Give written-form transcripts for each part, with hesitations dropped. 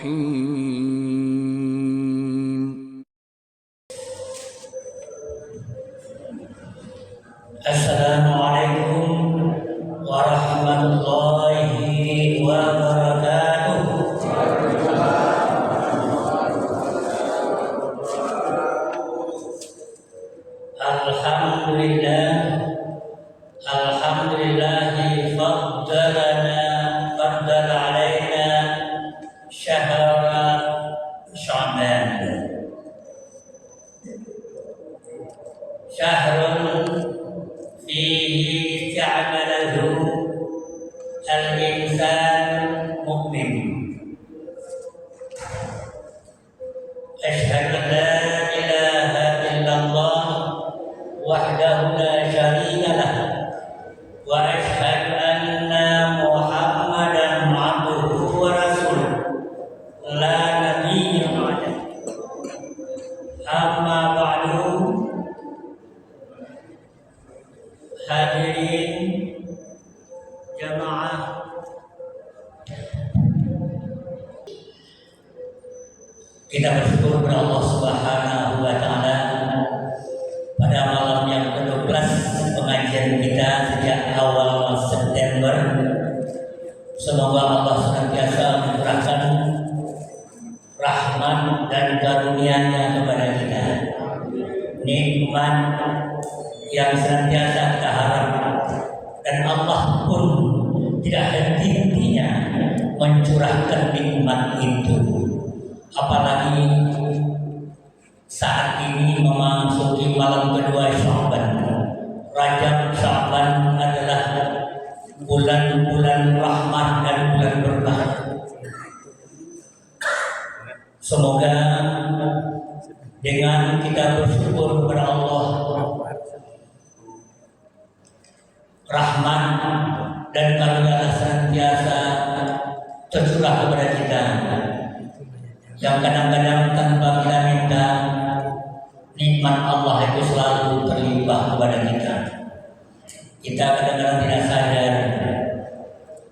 الرحيم. Assalamualaikum warahmatullahi wabarakatuh. Alhamdulillah, alhamdulillahi faddala alaina syahra Sya'ban. Syahrun fihi ista'malahu al-insan mu'min. Asyhadu an la ilaha illallah wahdahu la syarika lah wa asyhadu anna Muhammadan abduhu wa rasuluh la nabiyya ba'dah. Amma ba'du. Hadirin jamaah, kita bersyukur kepada Allah Subhanahu wa taala pada malam yang ke-12 pengajian kita sejak awal September. Semoga Allah senantiasa mencurahkan rahmat dan karunia-Nya kepada kita, nikmat yang senantiasa kita harap, dan Allah pun tidak henti-hentinya mencurahkan nikmat itu. Apalagi saat ini memasuki malam kedua Sya'ban. Rajab Sya'ban adalah bulan-bulan rahmat dan bulan berkah. Semoga dengan kita bersyukur kepada Allah, rahmat dan karunia senantiasa tercurah kepada kita, yang kadang-kadang tanpa kita minta, nikmat Allah itu selalu terlimpah kepada kita. Kita kadang-kadang tidak sadar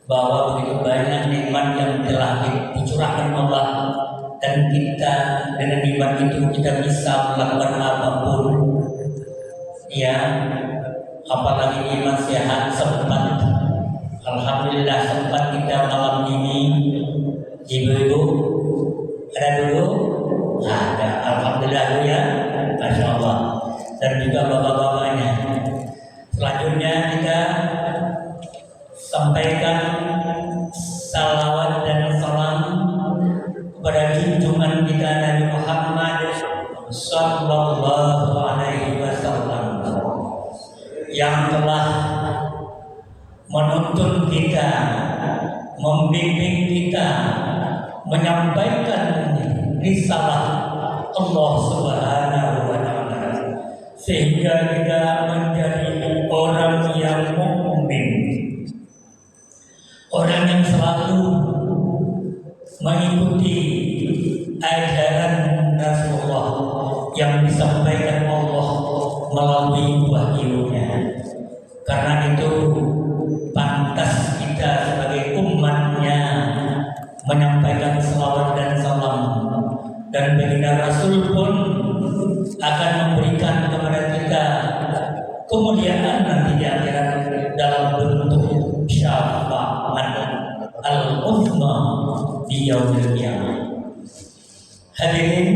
bahwa begitu banyak nikmat yang telah dicurahkan Allah, dan kita dengan nikmat itu kita bisa melakukan apapun, ya. Apalagi nikmat sehat sempat. Alhamdulillah sempat kita malam ini. Ibu-ibu ada dulu? Ada. Alhamdulillah ya. Masya Allah. Dan juga bapak-bapaknya. Selanjutnya kita sampaikan salawat dan salam kepada junjungan kita Nabi Muhammad sallallahu alaihi wasallam, yang telah menuntun kita, membimbing kita, menyampaikan risalah Allah Subhanahu wa taala, sehingga kita menjadi orang yang mukmin, orang yang selalu mengikuti ajaran Rasulullah yang disampaikan Allah melalui wahyu-Nya. Karena itu pantas kita sebagai umatnya menyampaikan selawat dan salam, dan baginda Rasul pun akan memberikan kepada kita kemuliaan nanti di akhirat dalam bentuk syafaat al-uzma di yaumil qiyamah. Hadirin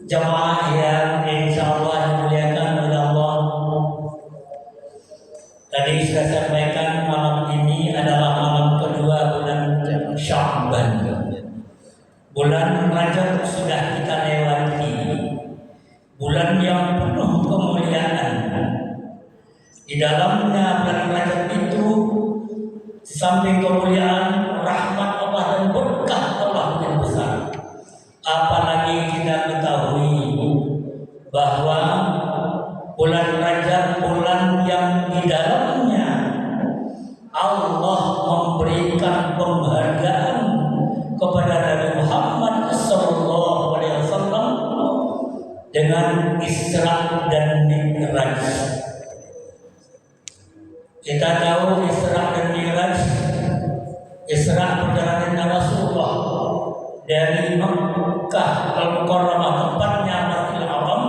jamaah yang insyaallah dimuliakan oleh Allah, tadi sudah sampaikan malam ini adalah malam kedua bulan Sya'ban. Bulan Rajab sudah kita lewati, bulan yang penuh kemuliaan. Di dalamnya bulan Rajab itu, di samping kemuliaan, rahmat Allah dan berkah Allah yang besar. Apalagi kita ketahui bahwa bulan Rajab bulan yang di dalamnya Allah memberikan penghargaan kepada Nabi Muhammad SAW dengan Isra dan Mi'raj. Kita tahu Isra dan Mi'raj, Isra perjalanan Rasulullah dari Mekah Al-Mukarramah tempatnya Masjidil Haram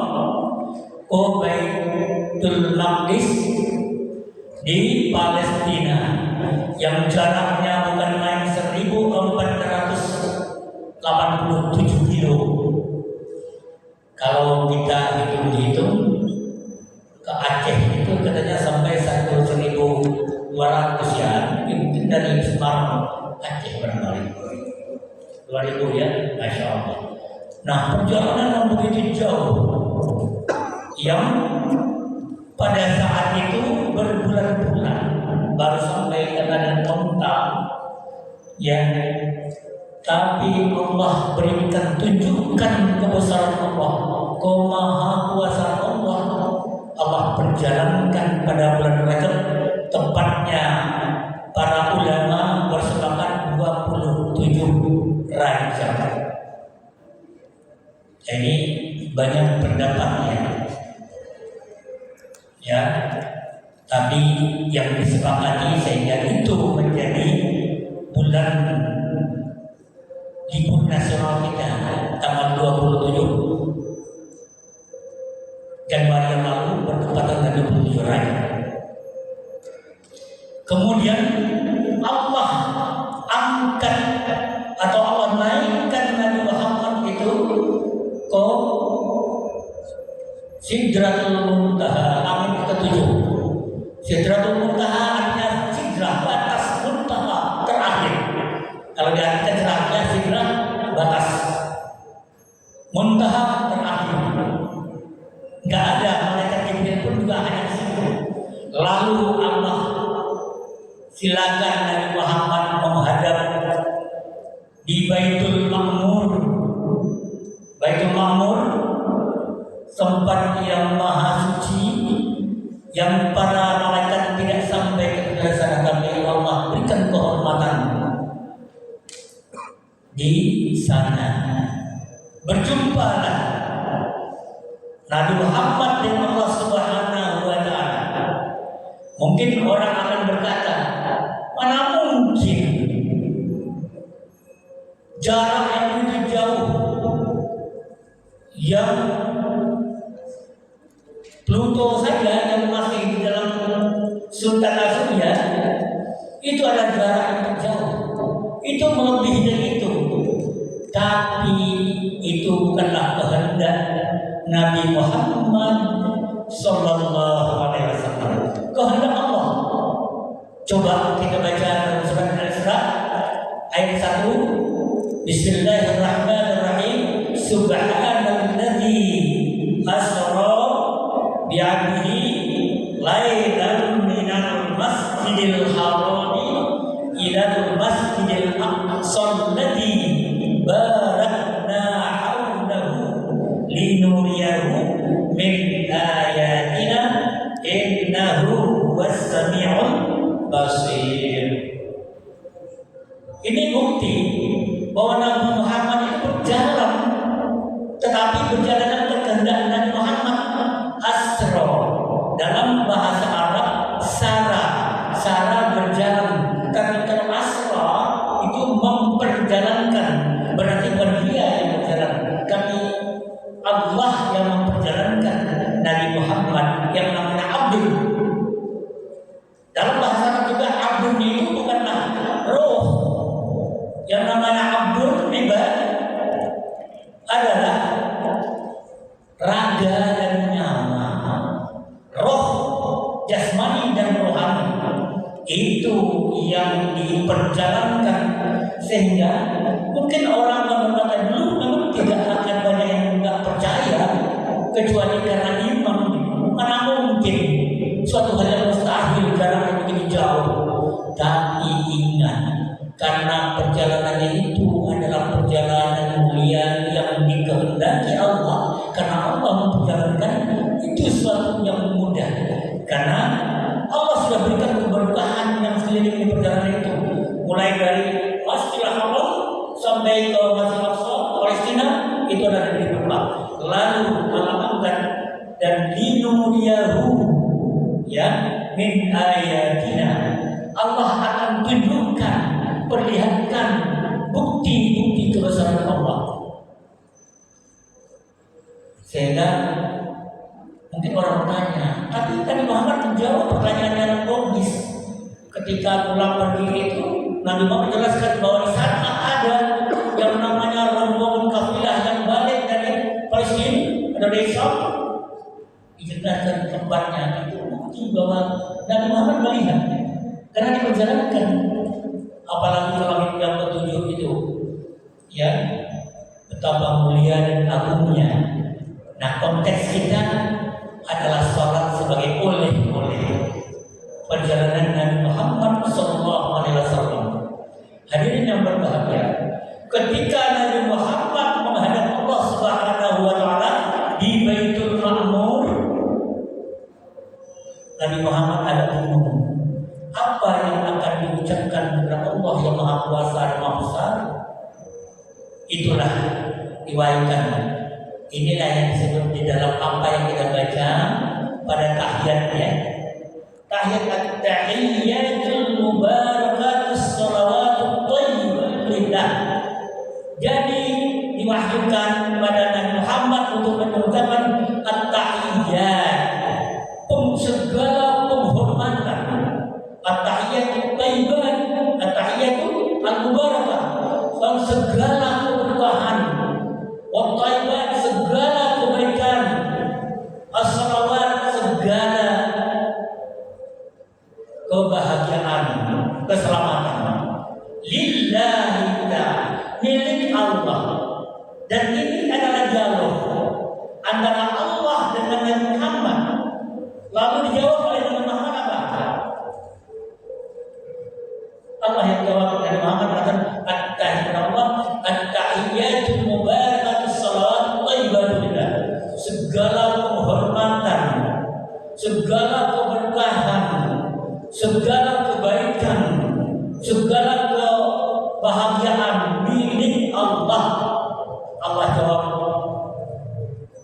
ke Baitul Maqdis di Palestina yang jaraknya bukan main 1487 kilo. Kalau kita hitung-hitung ke Aceh itu katanya sampai 1.200 ya, mungkin dari Semarang Aceh barangkali 2000 ya, Masya Allah. Nah, perjalanan yang begitu jauh yang pada saat itu berbulan-bulan baru sampai ke Ladang Konta ya, tapi Allah berikan tunjukkan kebesaran Allah, kemahakuasaan Allah. Allah perjalankan pada bulan Rajab, tepatnya para ulama bersepakat 27 Rajab. Ini banyak pendapatnya ya, tapi yang disepakati sehingga itu menjadi bulan libur nasional kita tanggal 27 Januari yang lalu bertepatan dengan 27 Rajab. Kemudian Allah angkat atau Allah naikkan Nabi Muhammad itu ke Sidratul Muntaha, langit ke-7. Sidratul Muntaha artinya sidrah, batas muntaha terakhir. Kalau diartikan terakhir, sidrah batas, muntaha terakhir. Enggak ada malaikat Jibril pun juga hanya di situ. Lalu Allah silakan Nabi Muhammad menghadap di Baitul Ma'mur. Baitul Ma'mur tempat yang maha suci, yang para malaikat tidak sampai ke sana, tapi Allah berikan kehormatan di sana. Berjumpalah Nabi Muhammad dengan Allah Subhanahu wa Ta'ala. Mungkin orang akan berkata, mana mungkin jarak yang begitu jauh, yang Pluto saja yang masih di dalam Sultan Surya itu ada jarak yang terjauh, itu melebihi dari itu. Tapi itu bukanlah kehendak Nabi Muhammad Sallallahu Alaihi Wasallam, kehendak Allah. Coba kita baca dalam surat Al-Isra ayat 1. Bismillahirrahmanirrahim. Subhanalladzi asra bi'abdihi lailan minal masjidil harami ilal masjidil aqsa alladzi barakna hawlahu linuriyahu min ayatina innahu was-sami'ul basir. Ini bukti bahwa Nabi Muhammad itu berjalan, tetapi berjalan kehendak Nabi Muhammad. Asra dalam bahasa Arab sara berjalan, tapi kalau asra itu memperjalankan, berarti bukan dia yang berjalan, tapi Allah yang memperjalankan Nabi Muhammad yang namanya Abdul. Dalam bahasa Arab juga Abdul itu bukanlah roh, yang namanya Abdul ibad adalah raga dan nyawa, roh jasmani dan rohani itu yang diperjalankan, sehingga mungkin orang mengatakan dulu memang tidak akan banyak yang tidak percaya kecuali karena iman. Mana mungkin suatu hal yang mustahil jarak yang begitu jauh. Tapi ingat, karena perjalanannya itu adalah perjalanan mulia yang dikehendaki Allah, karena Allah memperjalankan itu sesuatu yang mudah, karena Allah sudah berikan keberkahan yang sekeliling perjalanan itu, mulai dari Masjidil Haram sampai ke Masjidil Aqsa Palestina itu ada di berkah. Lalu mengatakan dan linuriyahu ya min ayatina, Allah akan tunjukkan, perlihatkan bukti-bukti kebesaran Allah Sehingga mungkin orang bertanya, tapi Nabi Muhammad menjawab pertanyaan yang logis. Ketika pulang pergi itu, Nabi Muhammad menjelaskan bahwa di sana ada yang namanya rombongan kafilah yang balik dari Palestina, dari Syam. Dijelaskan tempatnya itu bukti bahwa Nabi Muhammad melihat karena diperjalankan. Apalagi kalau yang ketujuh itu, ya betapa mulia dan agungnya. Nah, konteks kita adalah sholat sebagai oleh-oleh perjalanan Nabi Muhammad SAW. Hadirin yang berbahagia, ketika Nabi Muhammad menghadap Allah Subhanahu wa Ta'ala di Baitul Ma'mur, Nabi Muhammad ada bingung apa yang akan diucapkan kepada Allah yang Maha Kuasa dan Maha Besar. Itulah diwayatkan. Inilah yang disebut di dalam apa yang kita baca pada tahiyatnya. Tahiyat at-tahiyyatul mubarakatus shalawatut thayyibah lillah. Jadi diwahyukan kepada Nabi Muhammad untuk mengucapkan at-tahiyyat, segala penghormatan, at-tahiyyatul thayyibah, at-tahiyyatul al-mubarakah, dan segala keberkahan, wa thayyibat, segala kebaikan, as-salawat, segala kebahagiaan, keselamatan, lillahi ta'ala, milik Allah. Dan ini adalah dialog antara Allah dengan Nabi Muhammad. Lalu dijawab oleh Nabi Muhammad apa? Allah yang jawab Nabi Muhammad katakan at-tahiyyatul mubarakatus shalawatut thayyibah lillah. Segala penghormatan, segala keberkahan, segala kebaikan, segala kebahagiaan milik Allah. Allah jawab,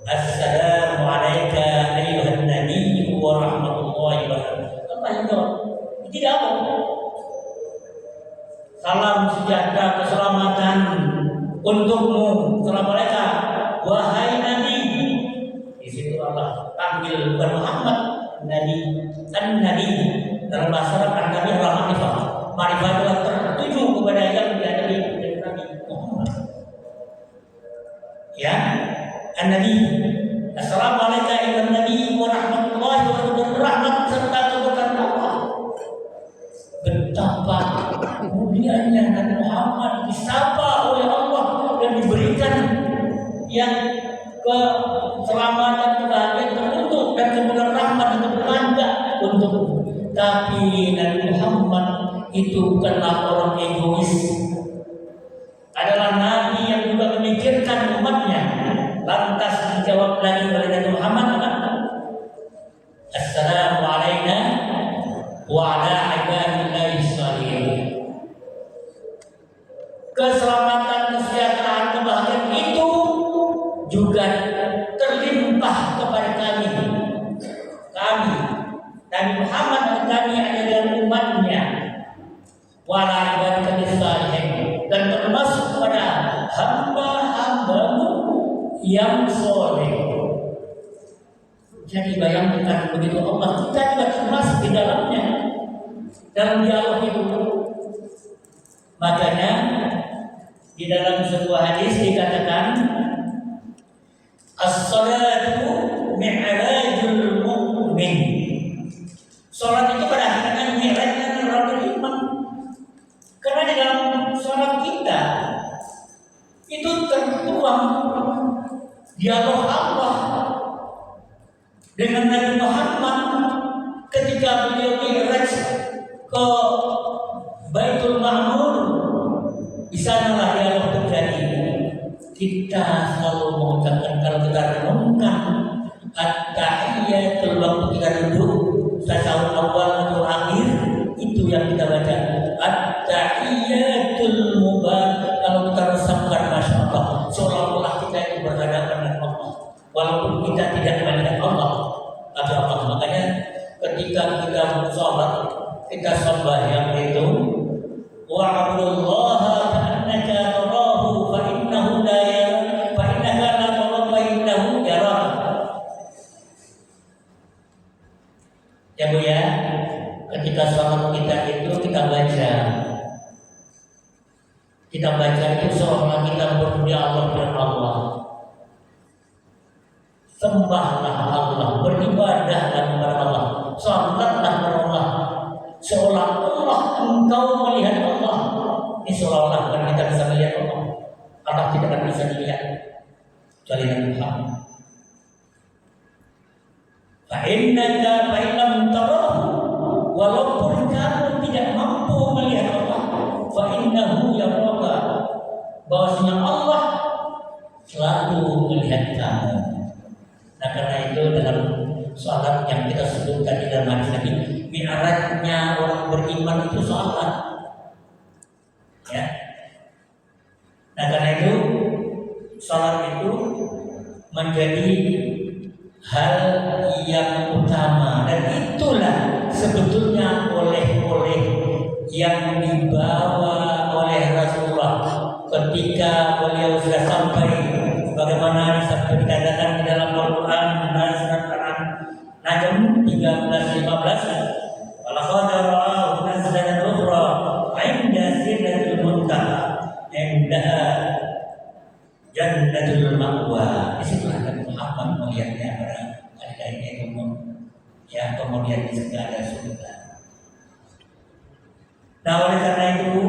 assalamu alayka ayyuhan nabiy wa rahmatullahi wa barakatuh. Allah yang jawab, tidak apa. Salam sejahtera keselamatan untukmu, assalamualaikum wahai Nabi. Di situ Allah panggil bukan Muhammad, Nabi, Nabi. Dalam bahasa Arab Nabi adalah ma'rifah. Ma'rifah adalah tertuju kepada yang dihadapi dari Nabi Muhammad. Ya, An-Nabi. Assalamualaikum warahmatullahi Nabi wa rahmatullahi wa barakatuh. Rahmat serta keberkahan Allah. Betapa mulianya Nabi Muhammad disapa oleh Allah dan diberikan yang keselamatan, kebahagiaan teruntuk dan kemudian rahmat dan keberkahan untuk. Tapi Nabi Muhammad itu bukanlah orang egois. Adalah Nabi yang juga memikirkan umatnya. Lantas dijawab lagi oleh Nabi Muhammad, assalamu alayna wa ala ibadillahi shalihin. Keselamatan, kesejahteraan, kebahagiaan itu juga terlimpah kepada kami. Nabi Muhammad dan kami adalah umatnya. Wa ala ibadillahi shalihin, dan termasuk pada hamba-hambamu yang soleh. Jadi bayangkan begitu Allah, kita juga termasuk di dalamnya, dalam dialog itu. Makanya di dalam sebuah hadis dikatakan as-salatu mi'rajul mu'min. Salat itu pada akhirnya mi'rajnya orang beriman. Karena di dalam salat kita itu tertuang dialog Allah dengan Nabi Muhammad ketika beliau mi'raj ke Baitul Ma'mur. Di sanalah dialog terjadi. Kita selalu mengucapkan, kalau kita renungkan at-tahiyyatul, waktu kita duduk tasawuf awal atau akhir, itu yang kita baca at-tahiyyatul mubarak. Kalau kita resapkan, masya Allah, seolah-olah kita itu berhadapan dengan Allah, walaupun kita tidak melihat Allah atau Allah. Makanya ketika kita sholat, kita sembahyang itu wa'budullaha ka'annaka tarahu fa innahu la yara, fa innaka la tarahu fa innahu yara. kita baca itu seolah kita berdialog dengan Allah. Sembahlah Allah, beribadahlah kepada Allah, salatlah kepada Allah, seolah-olah engkau melihat Allah. Ini seolah-olah bukan kita bisa melihat Allah. Allah tidak akan bisa dilihat kecuali dengan Muhammad. Fa'innaka fa'ilam tarahu, walaupun kamu tidak mampu melihat Allah, fa'innahu yaraka, bahwasanya Allah selalu melihat kamu. Nah, karena itu dalam salat yang kita sebutkan di dalam hadis Nabi, mi'rajnya orang beriman itu salat. Ya. Nah, karena itu salat itu menjadi hal yang utama, dan itulah sebetulnya oleh-oleh yang dibawa oleh Rasulullah ketika beliau sudah sampai, bagaimana dikatakan di dalam Al-Quran surat An-Najm 13:15, walaqad ra'ahu nazlatan ukhra 'inda sidratil muntaha 'indaha jannatul ma'wa. Disitulah Nabi Muhammad melihatnya pada hari umum, ya, kemudian di sana ada surga. Nah, oleh karena itu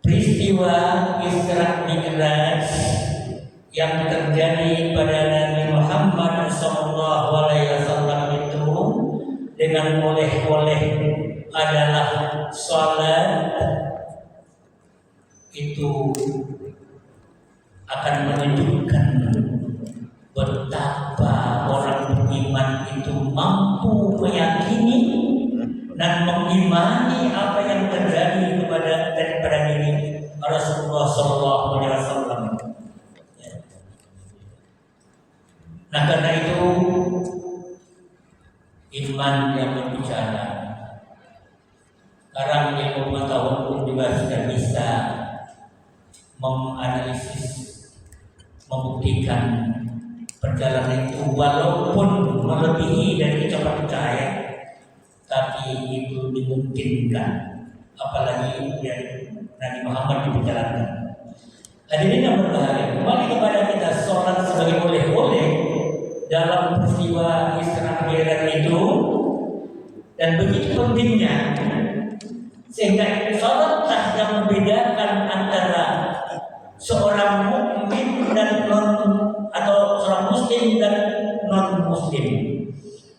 peristiwa Isra Mi'raj yang terjadi pada Nabi Muhammad SAW itu dengan oleh-oleh adalah salat, itu akan menunjukkan betapa orang beriman itu mampu meyakini dan mengimani apa yang terjadi daripada diri Rasulullah SAW. Nah, karena itu iman yang berbicara. Sekarang ilmu pengetahuan pun juga sudah bisa menganalisis, membuktikan perjalanan itu walaupun melebihi dari kecepatan cahaya, tapi itu dimungkinkan, apalagi yang Nabi Muhammad diperjalankan. Hadirin yang berbahagia, kembali kepada kita sholat sebagai oleh-oleh dalam peristiwa Isra Mi'raj itu, dan begitu pentingnya sehingga sholatlah yang membedakan antara seorang mukmin dan atau seorang muslim dan non muslim,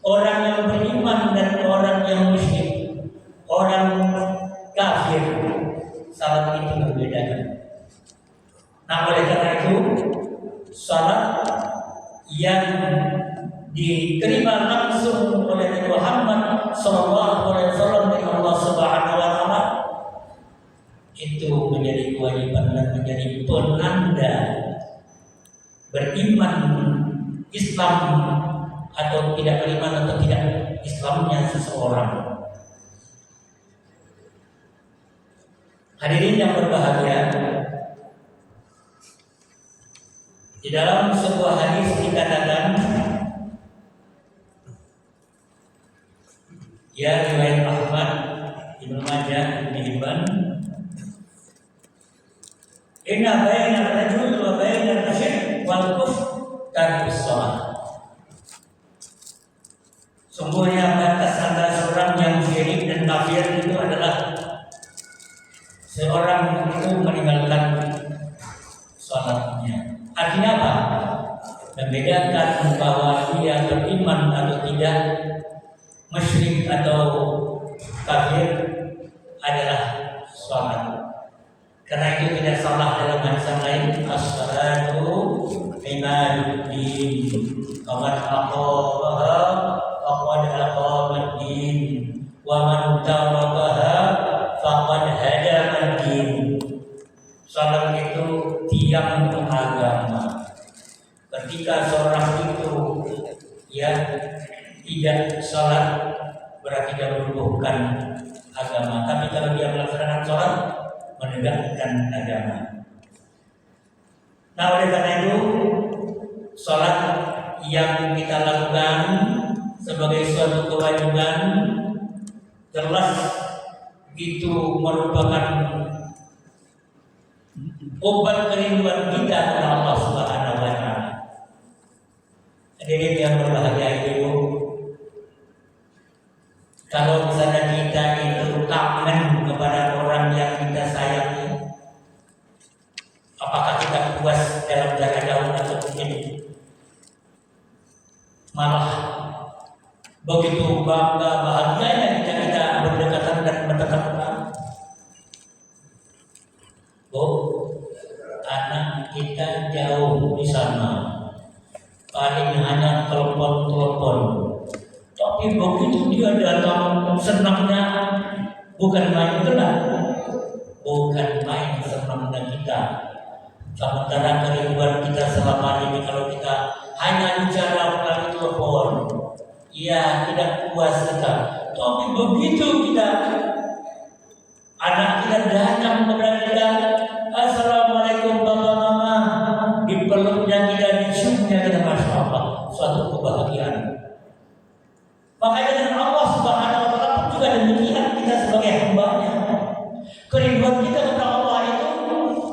orang yang beriman dan orang yang musyrik, orang kafir. Salat itu membedakan. Nah, oleh karena itu salat yang diterima langsung oleh Nabi Muhammad SAW dari Allah Subhanahu wa Ta'ala itu menjadi kewajiban dan menjadi penanda beriman Islam atau tidak beriman atau tidak Islamnya seseorang. Hadirin yang berbahagia, di dalam sebuah hadis dikatakan, ya, riwayat Ahmad, Ibnu Majah, Ibnu Hibban, inna baina rajul wa baina al-syirk wal kufr tarkus shalah. Sungguhnya batas antara seorang yang syirik dan kafir itu adalah seorang itu meninggalkan salatnya. Artinya apa? Membedakan bahwa dia beriman atau tidak, musyrik atau kafir adalah salat. Karena itu tidak salah dalam hadis lain, as-salatu imaduddin, qad aqamaha faqad aqamaddin, wa man tarakaha faqad hadamaddin. Salat itu tiang agama. Ketika seorang itu tidak salat, berarti dia merubuhkan agama. Tapi kalau dia melaksanakan salat, menegakkan agama. Nah, oleh karena itu salat yang kita lakukan sebagai suatu kewajiban itu merupakan obat kerinduan kita kepada Allah Subhanahu wa taala. Hadirin yang berbahagia itu, kalau misalnya kita itu kangen kepada orang yang kita sayangi, apakah kita puas dalam jarak jauh atau mungkin malah begitu bangga bahagianya kita berdekatan dan bertetangga? Oh, anak kita jauh di sana, paling hanya telepon, tapi begitu dia datang senangnya bukan main, betul lah, bukan main senangnya kita. Sementara kerinduan kita selama ini kalau kita hanya bicara melalui telepon, ya tidak puas kita. Tapi begitu kita anak kita datang kepada kita, assalamualaikum bapak mama, dipeluknya kita, diciumnya kita, masya Allah, suatu kebahagiaan. Makanya dengan Allah Subhanahu wa taala pun juga demikian, kita sebagai hamba-Nya. Kerinduan kita kepada Allah itu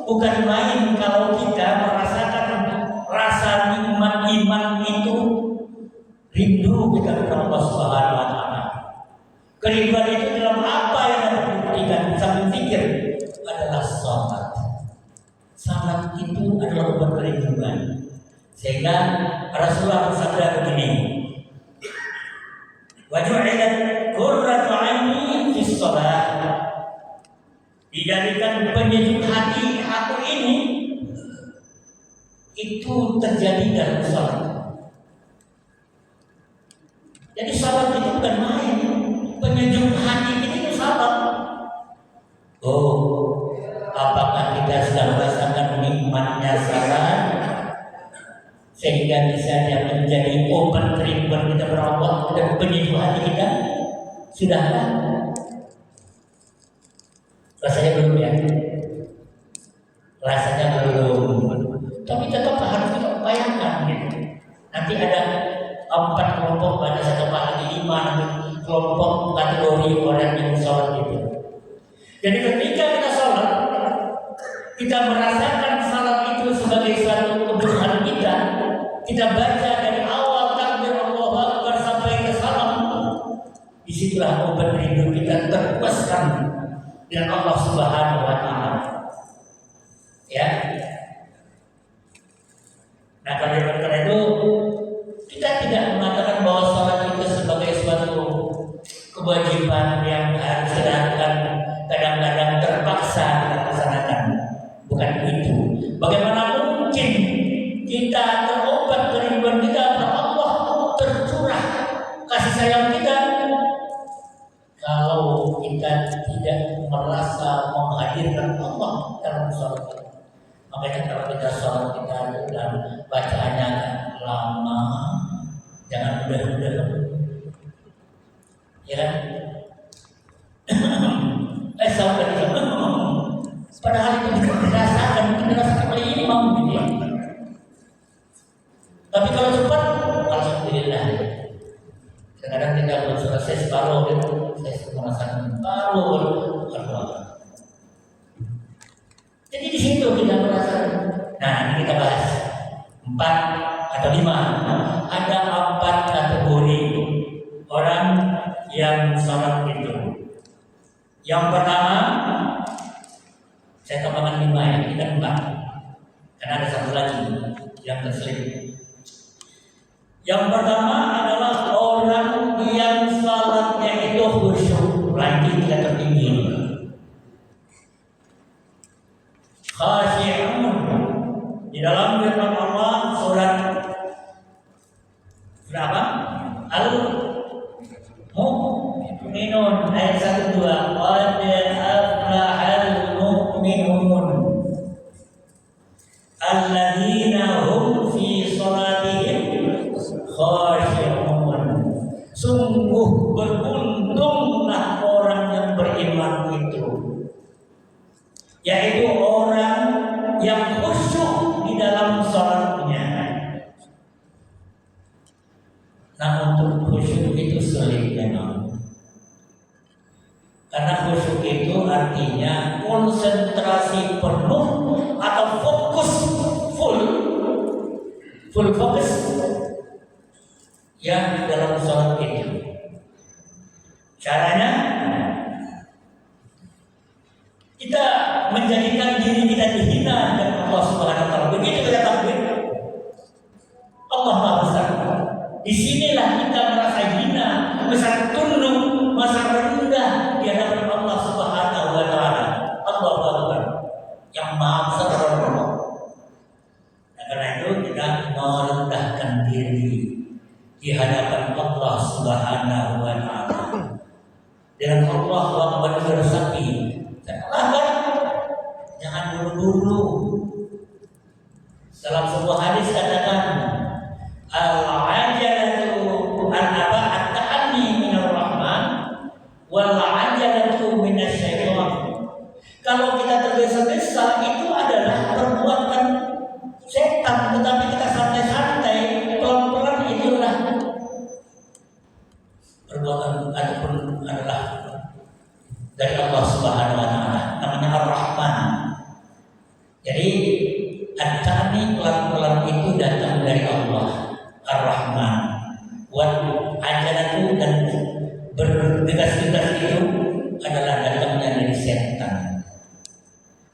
bukan main kalau kita merasakan rasa nikmat iman itu, rindu kita kepada Allah Subhanahu wa taala. Kerinduan itu dalam apa yang dapat dibuktikan sambil pikir adalah salat. Salat itu adalah obat kerinduan. Sehingga Rasulullah bersabda begini, wa ju'ilat qurratu 'aini fis shalah. Dijadikan penyejuk hati aku ini itu terjadi dalam salat. Jadi salat itu bukan main. Penyejuk hati ini salat. Oh, apakah kita sudah merasakan nikmatnya salat sehingga bisa menjadi obat kerinduan kita kepada Allah dan penyejuk hati kita? Sudahkah? Rasanya belum ya. Rasanya belum. Tapi tetap harus kita upayakan gitu. Nanti ada 4 kelompok, ada 1 lagi 5 nanti kelompok kategori orang yang sholat itu. Jadi ketika kita sholat, kita merasakan salat itu sebagai suatu kebutuhan kita. Kita baca dari awal takbir Allahu Akbar sampai ke salam. Disitulah obat rindu kita terpuaskan dengan Allah Subhanahu wa taala. Ya. Nah, karena itu kita tidak mengatakan bahwa salat itu sebagai suatu kewajiban yang harus dilakukan, kadang-kadang terpaksa kita laksanakan. Bukan itu. Bagaimana mungkin kita terobat kerinduan kita kepada Allah, tercurah kasih sayang kita, kalau kita tidak merasa menghadirkan Allah dalam salat kita. Makanya kalau kita sholat kita dan bacaannya lama, jangan mudah-mudah, ya kan? Sampai di sana. Padahal itu dirasakan oleh imam gitu ya. Tapi kalau cepat, alhamdulillah. Kadang-kadang kita belum selesai separuh, saya merasakan separuh berdoa. Jadi di situ kita merasakan. Nah, ini kita bahas 4 atau 5. Ada 4 kategori orang yang sholat itu. Yang pertama, saya tambahkan 5 ya, kita 4. Karena ada 1 lagi yang terselip. Yang pertama adalah orang yang sholatnya itu khusyuk, ranking tidak tertinggi. Khashi'un. Di dalam firman Allah surat berapa? Al-Mu'minun ayat 1-2. Qad aflahal mu'minun alladzina hum fi shalatihim khashi'un. Sungguh beruntunglah orang yang beriman itu, yaitu orang yang khusyuk di dalam sholatnya. Nah, untuk khusyuk itu sulit memang, karena khusyuk itu artinya konsentrasi penuh atau fokus full fokus ya dalam sholat itu. Caranya kita menjadikan diri kita dihina dengan Allah Subhanahu wa taala. Begitu kita takbir, Allah Maha Besar. Disinilah kita merasa hina, merasa tunduk, merasa rendah di hadapan Allah Subhanahu wa taala. Allahu Akbar. Yang Maha Besar Allah. Nah, karena itu kita merendahkan diri di hadapan Allah Subhanahu wa taala. Dengan Allah Akbar bersapi. Jangan buru-buru. Dalam sebuah hadis katakan al-ajalatu at-ta'anni minar rahman wal ajalatu minasyaitan. Kalau kita tergesa-gesa itu adalah perbuatan setan, tetapi kita santai-santai, pelan-pelan itulah perbuatan ataupun adalah dari Allah Subhanahu wa taala, namanya Ar-Rahman. Jadi at-ta'ani pelan-pelan itu datang dari Allah Ar-Rahman. Wal ajalatu dan bergegas-gegas itu adalah datangnya dari setan.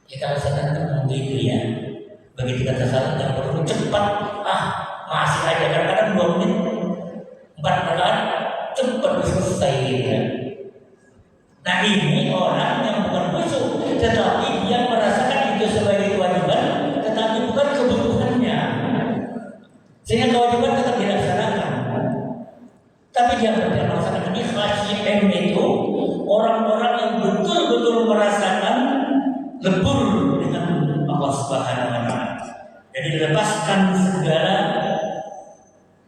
Ya kalau setan itu begitu ya. Begitu kita salat dan perlu cepat, masih aja kadang-kadang 2 menit 4 rakaat cepat selesai gitu ya. Nah ini orang yang bukan khusyuk, tetapi dia merasakan itu sebagai kewajiban, tetapi bukan kebutuhannya. Sehingga kewajiban tetap dilaksanakan. Tapi dia merasakan ini khasyim itu orang-orang yang betul-betul merasakan lebur dengan Allah Subhanahu wa taala. Jadi dilepaskan segala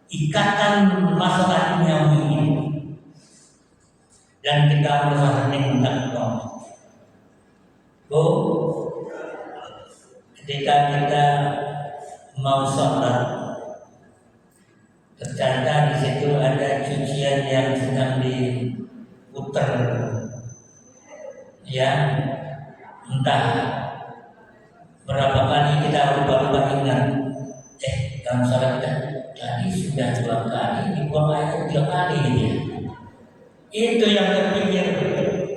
ikatan masalah duniawi ini. Dan kita berusaha meningkat Allah. Ketika kita mau sholat, ternyata di situ ada cucian yang sedang diputar, ya entah berapa kali kita lupa ingat. Dalam sholat tadi sudah 2 kali, dibuang air 3 kali gitu ya. Itu yang terpikir.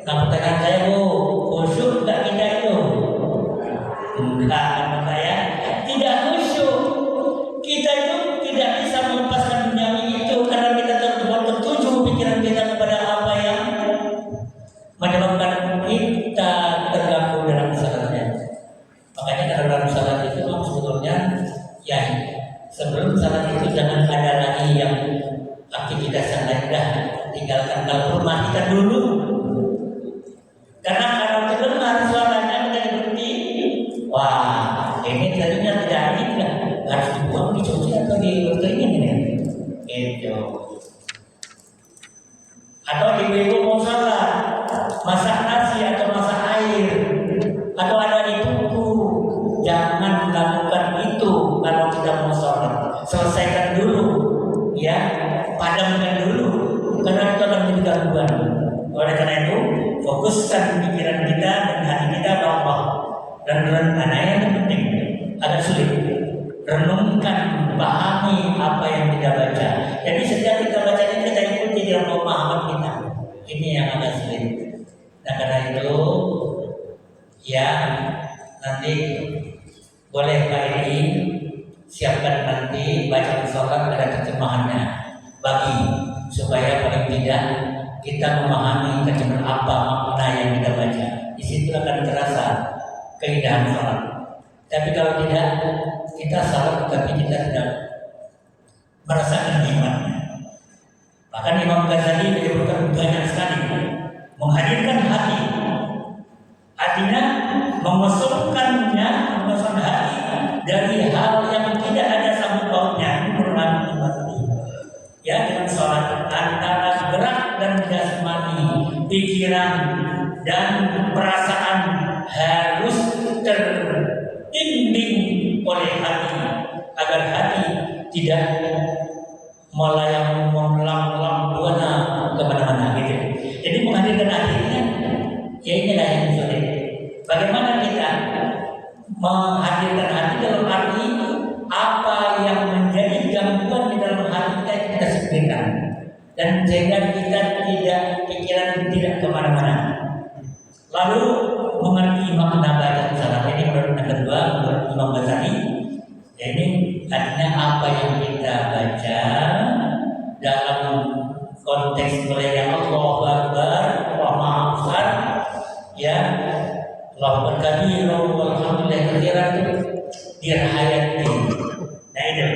Nah pertanyaan saya, khusyuk enggak kita itu? Enggak, menurut saya tidak khusyuk. Kita itu tidak bisa melepaskan duniawi itu karena kita tertuju pikiran kita kepada apa yang menyebabkan kita terganggu dalam salatnya. Makanya dalam salat itu sebetulnya ya sebelum salat itu jangan ada lagi yang aktivitas yang lain, tinggalkan. Kalau matikan dulu, karena kalau terdengar suaranya menjadi berhenti, wah ini tadinya tidak harus dibuang, dicuci atau dikeringin ini, itu. Atau ibu-ibu mau salat, masak nasi atau masak air, atau ada di tungku, jangan lakukan itu kalau kita mau salat. Selesaikan dulu, ya. Padamkan dulu, karena itu akan menjadi gangguan. Oleh karena itu, fokuskan pikiran kita dan hati kita ke Allah. Dan karena yang penting, agak sulit. Renungkan, pahami apa yang kita baca. Jadi setiap kita baca ini kita ikuti dalam pemahaman kita. Ini yang agak sulit. Nah karena itu, ya nanti boleh Pak Edi siapkan nanti bacaan sholat ada terjemahannya. Bagi supaya paling tidak kita memahami kecemasan apa makna yang kita baca. Di situ akan terasa keindahan salat. Tapi kalau tidak, kita salat tapi kita tidak merasakan nikmatnya. Bahkan Imam Ghazali menyebutkan banyak sekali menghadirkan hati. Artinya mengosongkannya, mengosongkan hati dari hal yang tidak ada sangkut pautnya. Ya, dengan sholat antara gerak dan jasmani, pikiran dan perasaan harus terbimbing oleh hati agar hati tidak melayang melang buana kemana-mana gitu. Jadi menghadirkan hati ini, ya inilah yang sulit. dan sehingga kita pikiran tidak kemana-mana. Lalu mengerti makna bacaan salat ini menurut yang kedua, menurut Imam Ghazali, ini artinya apa yang kita baca dalam konteks melihat Allahu Akbar, Allahu Maha Besar, ya, Allahu Kabir, Alhamdulillah katsiran, dirhayati. Nah itu.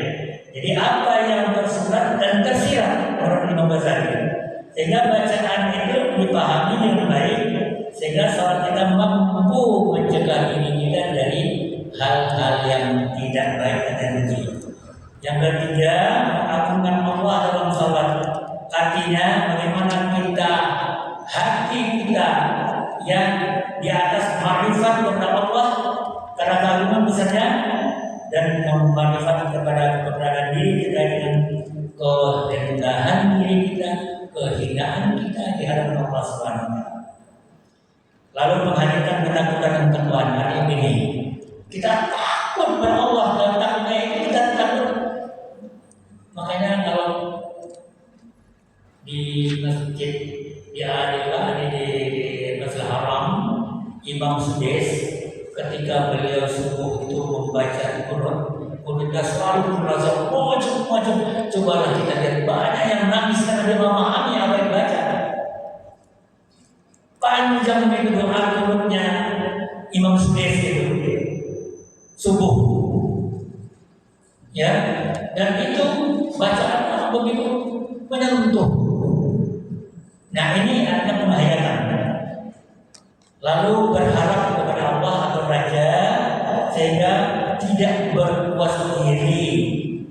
Jadi apa yang tersurat dan tersirat menurut Imam Ghazali, sehingga bacaan itu dipahami dengan baik, sehingga salat kita mampu mencegah diri kita dari hal-hal yang tidak baik dan rugi. Yang ketiga, mengagungkan Allah dalam salat. Artinya bagaimana kita, hati kita yang di atas ma'rifat kepada Allah karena keagungan besarnya, dan memanfaatkan kepada keberadaan diri kita dengan kerendahan diri kita, kehinaan kita di hadapan Allah SWT. Lalu menghadirkan ketakutan dan ketakwaan. Hari ini kita takut pada Allah, dan takutnya itu kita takut. Makanya kalau di masjid di Masjidil Haram, Imam Sudais ketika beliau subuh itu membaca Qur'an, selalu merasa macam-macam. Cobalah kita lihat, banyak yang nangis karena dia memahami apa yang baca. Panjang itu doa Qur'annya Imam Sudais itu subuh, ya, dan itu bacaan begitu menyentuh. Nah ini artinya membahayakan. Lalu berharap kepada Allah atau Raja, sehingga tidak berpuas diri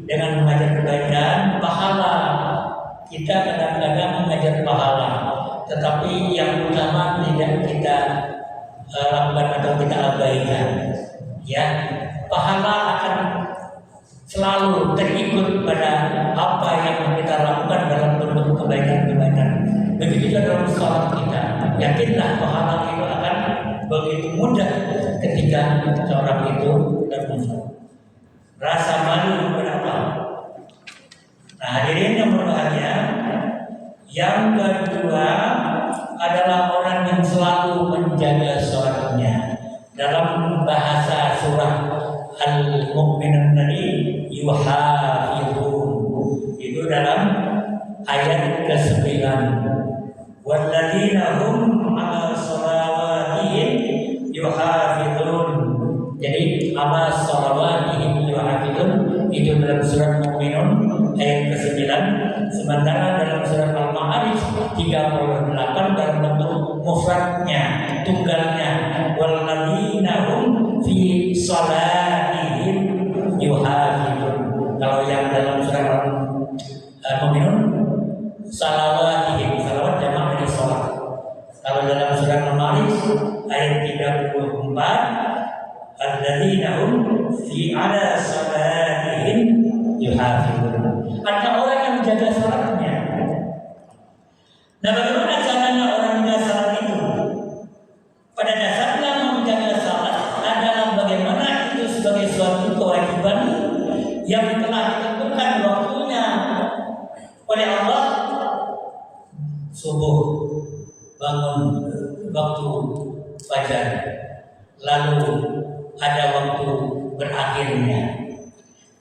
dengan mengajar kebaikan, pahala. Kita kadang-kadang mengajar pahala, tetapi yang utama tidak kita lakukan atau kita abaikan. Ya, pahala akan selalu terikut pada apa yang kita lakukan dalam bentuk kebaikan-kebaikan. Begitu juga dalam sholat kita. Yakinlah pahala itu akan begitu mudah ketika seorang itu bermusyawarah. Rasa malu kepada Allah. Nah, hadirin yang berbahagia, yang kedua adalah orang yang selalu menjaga sholatnya. Dalam bahasa surah Al-Mu'minun tadi, yuhafizun, itu dalam ayat ke-9. Walladzina hum 'ala shalawatihim yuhafizun. Jadi 'ala shalawatihim yuhafizun itu dalam surat Mu'minun ayat ke-9, sementara dalam surat Al-Ma'arij 38 dalam bentuk mufradnya, tunggalnya, walladzina hum fi shalatihim yuhafizun. Kalau yang dalam surat Al-Mu'minun salawatihim, salawat jamak dari sholat. Kalau dalam surat Al-Ma'arij ayat 34, alladzina hum fi 'ala salatihim yuhafizun. Ada orang yang menjaga salatnya. Nah, bagaimana caranya orang menjaga salat itu? Pada dasarnya menjaga salat adalah bagaimana itu sebagai suatu kewajiban yang telah ditentukan waktunya oleh Allah. Subuh, bangun waktu fajar, lalu ada waktu berakhirnya.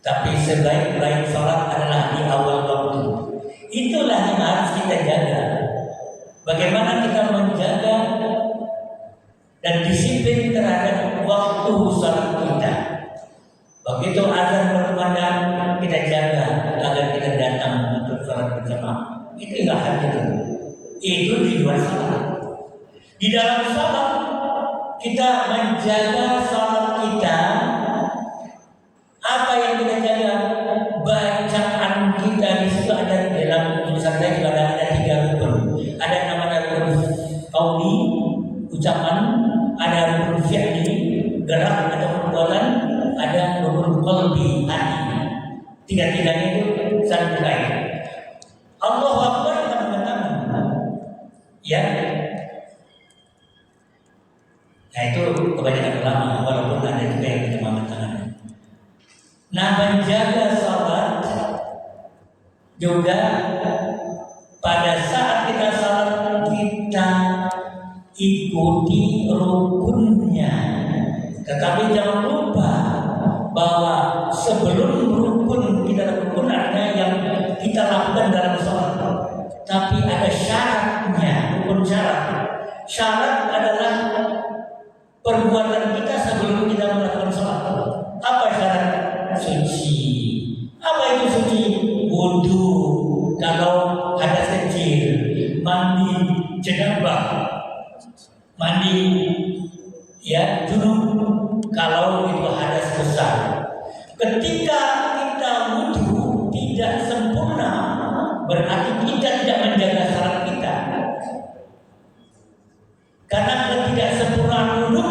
Tapi sebaik-baik sholat adalah di awal waktu. Itulah yang harus kita jaga. Bagaimana kita menjaga dan disiplin terhadap waktu sholat kita. Begitu azan berkumandang, kita jaga agar kita datang untuk sholat berjamaah. Itu enggak hadir. Itu di luar sholat. Di dalam sholat kita menjaga sholat kita. Apa yang kita jaga? Bacaan kita di situ ada dalam tulisan saya juga ada 3 rukun. Ada namanya rukun qauli, ucapan, ada rukun fi'li, gerak atau perbuatan, ada rukun qalbi, hati. Tiga-tiganya itu saling terkait. Allahu Akbar kita mengatakan, ya. Nah itu kebanyakan ulama, walaupun ada juga yang kita mengatakan. Nah, menjaga salat juga pada saat kita salat kita ikuti rukunnya. Tetapi jangan lupa bahwa sebelum rukun kita rukun ada yang kita lakukan dalam salat. Tapi ada syaratnya, rukun syarat. Syarat adalah perbuatan kita sebelum kita melakukan salat. Apa syarat? Suci. Apa itu suci? Wudu kalau hadas kecil, mandi janabah, mandi ya junub kalau itu hadas besar. Ketika kita wudu tidak sempurna, berarti kita tidak menjaga salat kita. Karena ketidaksempurnaan wudu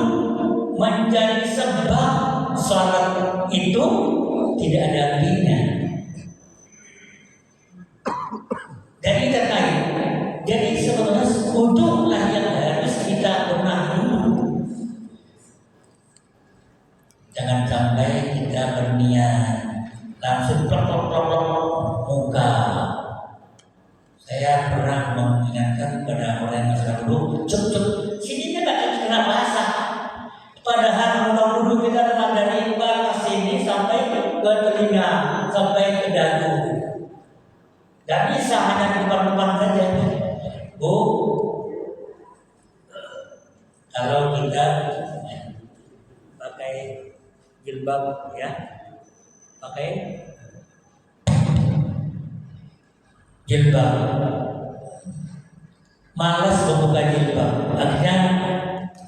menjadi sebab salat itu tidak ada artinya. Jadi terkait. Jadi sebenarnya wudu lah yang harus kita benahi dulu. Jangan sampai kita berniat langsung plok muka. Saya pernah mengingatkan kepada orang yang sudah dulu, cuk, sininya nggak kena basah. Padahal muka wudu kita telah dari batas sini sampai ke telinga, sampai ke dagu. Gak bisa hanya di depan-depan saja, Bu. Kalau kita pakai jilbab, ya, pakai jilbab, malas membuka jilbab. Artinya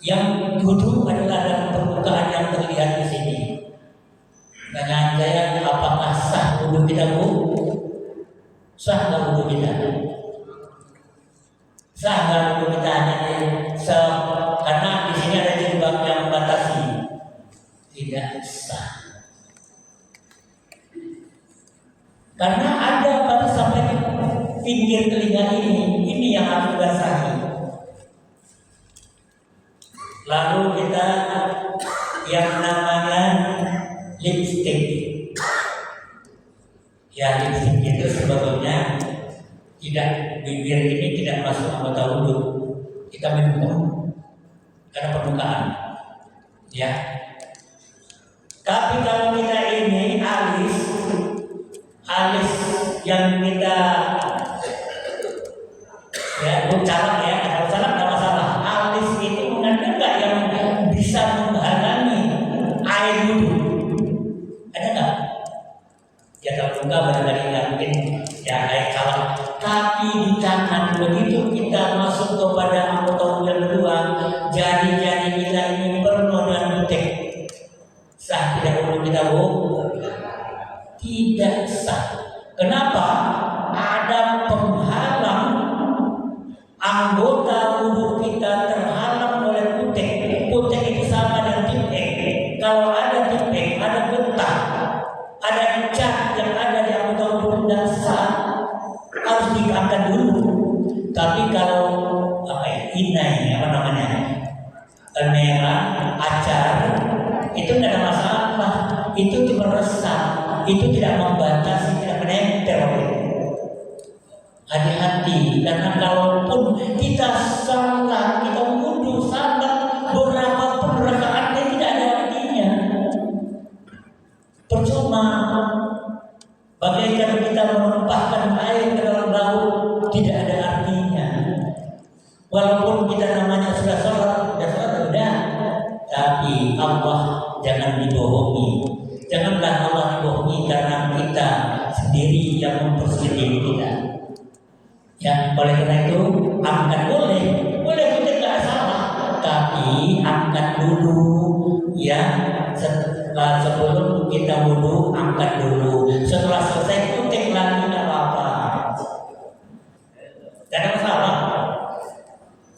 yang wudu adalah dalam permukaan yang terlihat di sini. Tanya saya, apakah sah wudu kita, Bu? Sah nggak wudu kita? Sah nggak wudu kita? Karena di sini ada jilbab yang membatasi. Tidak sah. Karena ada pada sampai pinggir telinga ini yang harus dibasahi. Lalu kita yang namanya lipstick. Ya, lipstick itu sebetulnya tidak, bibir ini tidak masuk anggota wudu. Kita minum karena permukaan. Ya. Tapi kalau kita ini alis yang kita ya ucap ya, kalau salah tidak masalah. Alis itu mengandung nggak yang bisa menghalangi air wudu? Ada nggak? Ya kalau enggak barangkali nggak mungkin ya kayak salah. Tapi di tangan begitu kita masuk kepada anggota wudu yang kedua, jari-jari kita ini penuh dengan butek. Sah tidak wudu kita, Bu? Tidak sah. Kenapa? Ada penghalang anggota wudu kita terhalang oleh butek. Butek itu sama dengan tipek. Kalau ada tipek, ada getah, ada cat yang ada di anggota wudu tidak sah, harus diangkat dulu. Tapi kalau inai merah, acar, itu tidak ada masalah. Itu cuma resah, itu tidak membatasi, tidak menempel. Hati-hati, karena kalaupun kita salah, kita wudu salah, berapapun rakaatnya tidak ada artinya. Percuma. Bagaikan kita menumpahkan air ke dalam laut, tidak ada artinya. Walaupun kita namanya sudah sholat, sudah. Tapi Allah jangan dibohongi. Janganlah Allah dibohongi karena kita sendiri yang mempersulit diri kita. Ya, oleh karena itu angkat boleh kita nggak salah, tapi angkat dulu ya. Setelah sebelum kita wudu angkat dulu. Setelah selesai kutek lagi tidak apa-apa. Tidak ada masalah.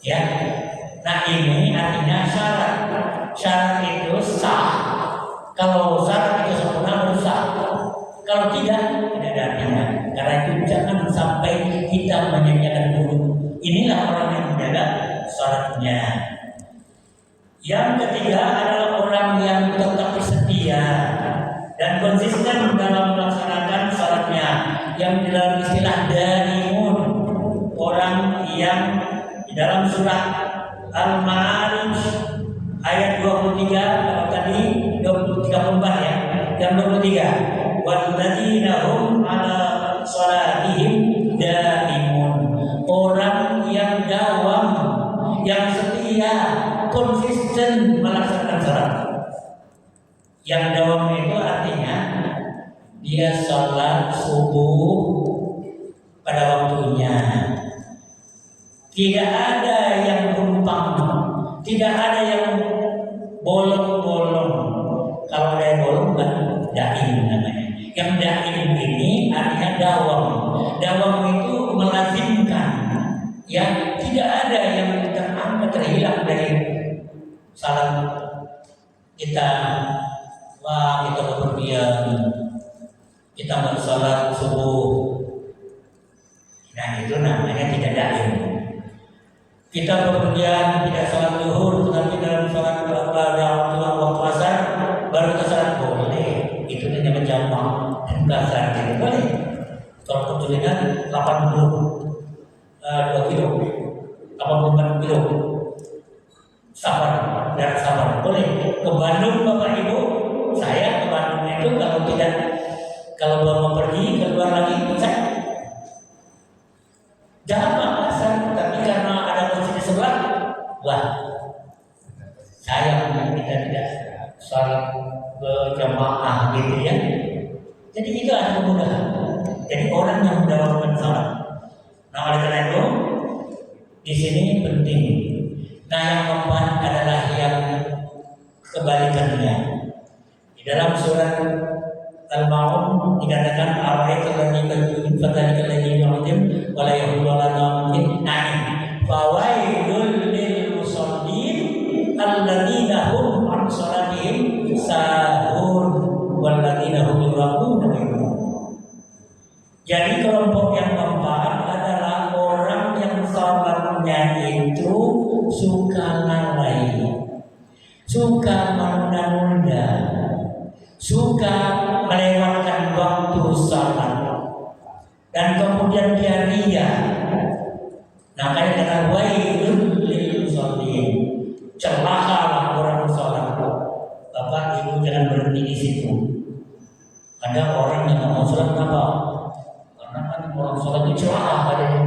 Ya. Nah ini artinya syarat. Syarat itu sah. Kalau syarat itu sempurna sah. Kalau tidak ada artinya. Karena itu jangan sampai kita menyanyiakan wudu. Inilah orang yang menjaga syaratnya. Yang ketiga adalah orang yang tetap setia dan konsisten dalam melaksanakan salatnya, yang dalam istilah daimun. di dalam surah Al-Ma'arij ayat 23, kalau tadi 34 ya, yang 23, walladzina hum ala shalatihim daimun, orang yang dawam, yang setia, konsisten melaksanakan salat. Yang dawam itu artinya dia salat subuh pada waktunya. Tidak ada yang numpang, tidak ada yang bolong-bolong. Kalau ada yang bolong kan daim namanya. Yang daim ini artinya dawam. Dawam itu melazimkan. Ya, tidak ada yang terhilang dari salat kita. Wah, kita bepergian, kita bersalat subuh. Nah, itu namanya tidak daim. Kita bepergian tidak salat zuhur, tetapi dalam salat pada waktu asar baru kita salat, boleh. Itu namanya jamak dan kasar, tidak boleh. Kalau perjalanan 82 kilo, 84 kilo, safar, dari safar boleh. Ke Bandung Bapak Ibu, saya ke Bandung itu kalau mau pergi keluar lagi saya jangan asar, tapi karena ada masjid di sebelah, wah, sayang kita tidak salat berjamaah gitu ya. Jadi itu ada kemudahan. Jadi orang yang mendawamkan salat. Nah, oleh karena itu di sini penting. Nah, yang keempat adalah yang kebalikannya. Di dalam surat Al-Ma'un dikatakan awaitul ladzi kadzubu fadzalika alladzi yu'tim wa la yahulu ala naumin na'im fawailul lil musallin alladzina hum an salatihim sahun walladzina hum yuraqun. Jadi kelompok yang keempat adalah orang yang salatnya itu suka lalai, suka menunda-nunda, suka melewatkan waktu salat, dan kemudian dia ria. Nah, kata wailul lil musallin, celakalah orang salat. Bapak Ibu jangan berhenti di situ. Ada orang yang mau salat apa? Karena kan orang salat itu celaka padanya.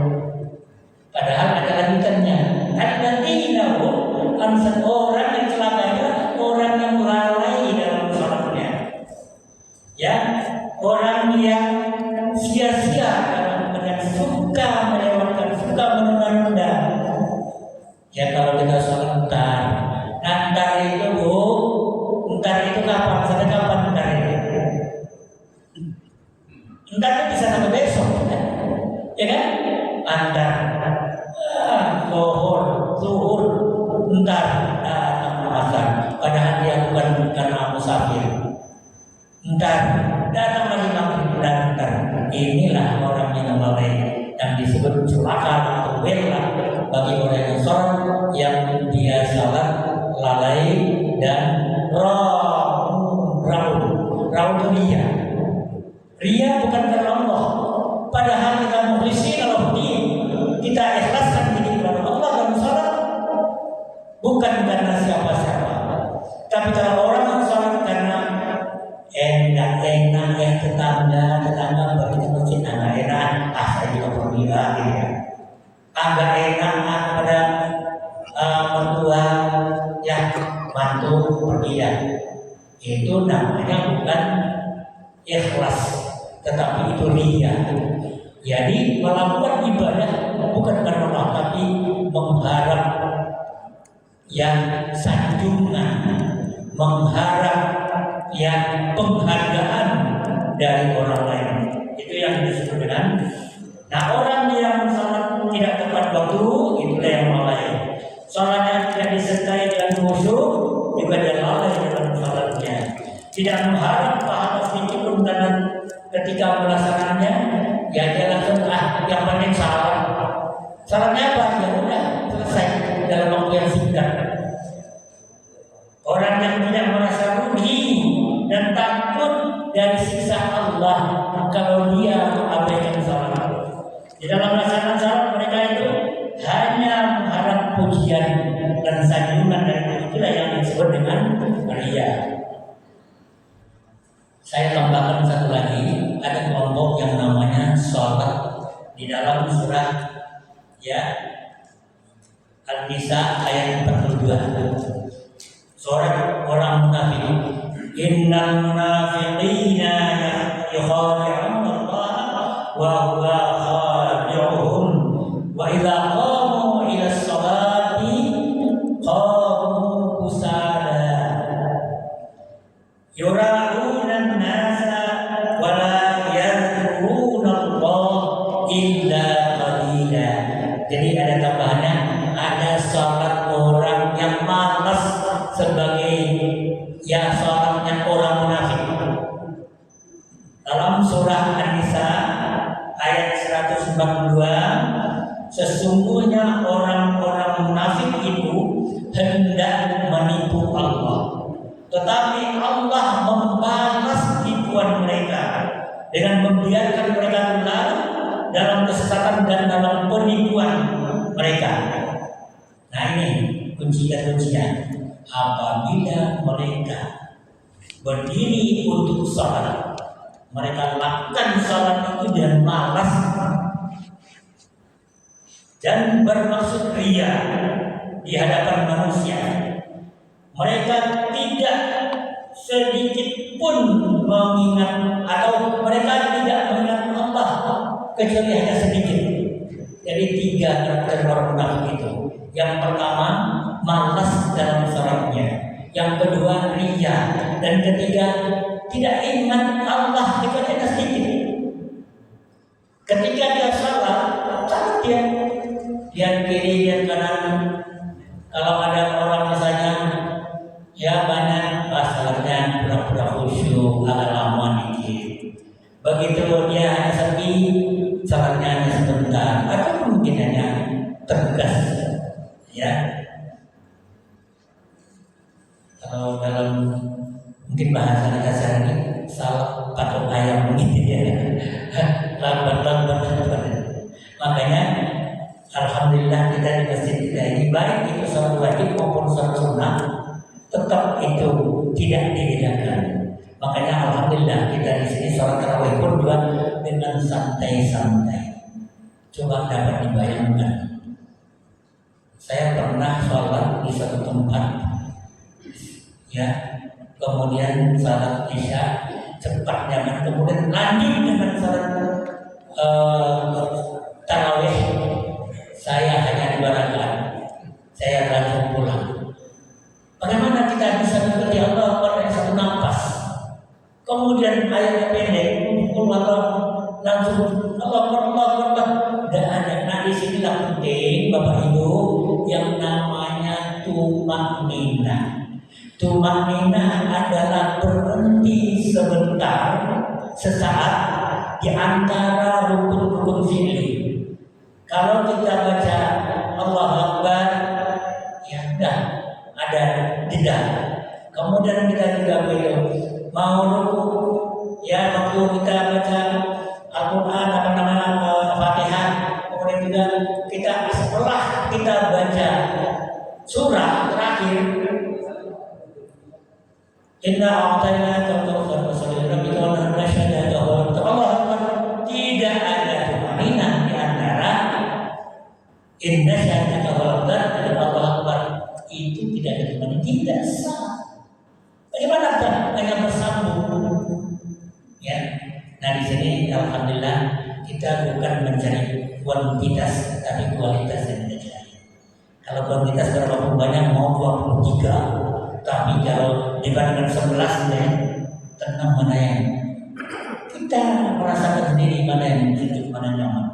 Padahal ada lanjutannya. Alladzina hum an orang yang celaka itu orang yang lalai dalam salatnya. Ya, orang yang sia-sia dan suka melewatkan, suka menunda-nunda. Ya, kalau kita salat ntar itu Bu, ntar itu kapan? Sampai kapan ntar itu? Ntar itu bisa sampai besok, ya kan? Antar zuhur, ntar asar. Padahal dia bukan karena musafir. Ntar datang lagi maghrib dan ntar. Inilah orang yang lalai yang disebut celaka atau bela bagi orang yang sholat yang dia salat lalai dan raul ria. Ria bukan karena Allah. Padahal kita mukhlisin Allah-Din, kita ikhlaskan diri kepada Allah dalam salat, bukan karena siapa-siapa. Tapi kalau orang yang salat karena enak ya tetangga bagi ke masjid agak enak, saya juga pergi lagi ya. Agak enak pada mertua ya mantu pergi ya. Itu namanya bukan ikhlas, tetapi itu ria. Jadi melakukan ibadah bukan karena Allah, tapi mengharap yang sanjungan, mengharap yang penghargaan dari orang lain. Itu yang disebut dengan. Nah, orang yang salat tidak tepat waktu, itulah yang lalai. Salatnya tidak disertai dengan khusyuk, juga dia lalai dalam salatnya. Tidak mengharap pahala sedikit pun ketika melaksanakannya, ya dia langsung yang penting salat. Salatnya apa? Ya udah selesai dalam waktu yang singkat. Orang yang tidak merasa rugi dan takut dari siksa Allah kalau dia abaikan salat. Di dalam melaksanakan salat mereka itu hanya di dalam surah ya An-Nisa ayat 42. Surat orang munafik. Innal munafiqina yukhadi'una Allah wa huwa khadi'uhum wa idza qamu ila as-salati qamu kusala yura'una an-nasa wa la yadhkuruna Allah illa qalila. Jadi ada tambahannya, ada salat orang yang malas sebagai ya salatnya orang munafik. Dalam surah An-Nisa ayat 142, sesungguhnya orang-orang munafik itu hendak menipu Allah, tetapi Allah membalas tipuan mereka dengan membiarkan mereka larut dalam kesesatan dan dalam penipuan mereka. Nah ini kuncian-kuncian. Apabila mereka berdiri untuk sholat, mereka lakukan sholat itu dengan malas dan bermaksud ria di hadapan manusia. Mereka tidak sedikit pun mengingat atau mereka tidak mengingat Allah kecuali hanya sedikit. Jadi 3 karakter orang munafik itu. Yang pertama, malas dalam sholatnya. Yang kedua, ria. Dan ketiga, tidak ingat Allah kecuali hanya sedikit. Ketika dia sholat, catat dia lihat kiri, lihat kanan. Kalau ada orang misalnya ya banyak masalahnya pura-pura khusyuk, agak lama dikit. Begitu dia hanya sepi, sholatnya hanya sebentar, atau mungkin hanya tergas, ya. Kalau dalam mungkin bahasa kasar ini salah patok ayam gitu ya, lambat. Makanya alhamdulillah kita di masjid kita ini baik itu sholat wajib maupun sholat sunnah tetap itu tidak dibedakan. Makanya alhamdulillah kita di sini sholat tarawih pun juga dengan santai-santai. Coba dapat dibayangkan, saya pernah sholat di suatu tempat, ya, kemudian sholat isya cepat jangan, kemudian lanjut dengan sholat tarawih. Saya hanya 2 rakaat, saya langsung pulang. Bagaimana kita bisa mengerti Allah pada satu nafas? Kemudian ayatnya pendek, langsung Allah. Dan ada. Nah di sinilah penting Bapak Ibu yang namanya tumakninah. Tumakninah adalah berhenti sebentar, sesaat di antara rukun-rukun fi'li. Kalau kita baca Allahu Akbar, ya udah ada jeda. Kemudian kita juga mau ruku, ya waktu kita baca Al-Quran Fatihah, kemudian juga kita setelah kita baca surah terakhir, Inna a'tainaka al-kautsar fasalli lirabbika wanhar, Allah Akbar, tidak ada tumakninah di antara Inna syani'aka al-abtar dan Allah Akbar. Itu tidak ada, tidak sah. Bagaimana hanya bersambung? Ya, nah di sini alhamdulillah kita bukan mencari kuantitas, tapi kualitas yang kita cari. Kalau kuantitas berapa banyak mau 23, tapi kalau dibandingkan 11 ya, tenang mana yang kita merasakan sendiri, mana yang sejuk, mana yang nyaman.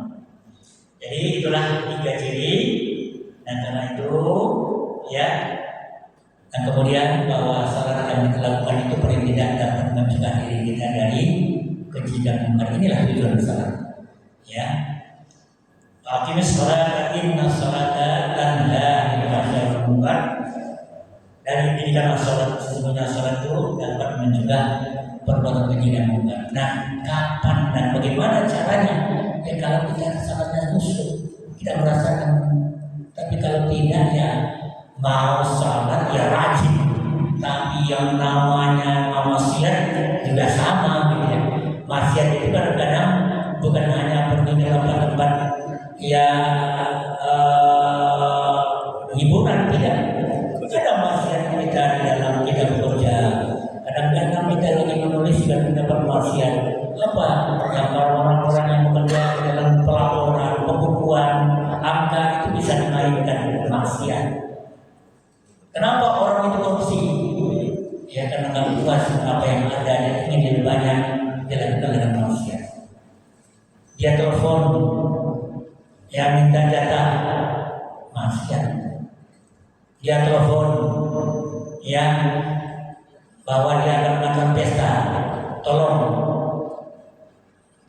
Jadi itulah 3 ciri, dan karena itu ya, dan kemudian bahwa salat yang kita lakukan itu paling tidak dapat mencegah diri kita dari keji dan munkar. Inilah tujuan salat. Ya, aqimis sholata inna sholata tanha 'anil fahsya'i wal munkar. Dan dirikanlah salat, sesungguhnya salat itu dapat mencegah perbuatan keji dan munkar. Nah, kapan dan bagaimana caranya? Ya kalau kita salatnya khusyuk, kita merasakan. Tapi kalau tidak ya mau salat ya rajin, tapi yang namanya maksiat juga sama gitu ya. Maksiat itu kadang-kadang bukan hanya pergi dalam tempat ya hiburan, tidak. Ada maksiat kita di dalam kita bekerja. Kadang-kadang kita lagi menulis dan mendapat maksiat. Apa? Yang para orang-orang yang bekerja di dalam pelaporan, pembukuan, angka itu bisa dinaikkan maksiat. Kenapa orang itu korupsi? Ya karena nggak puas apa yang ada dan ingin lebih banyak dilakukan dengan maksiat. Dia telepon, ya minta jatah, maksiat. Dia telepon, ya bahwa dia akan melakukan pesta, tolong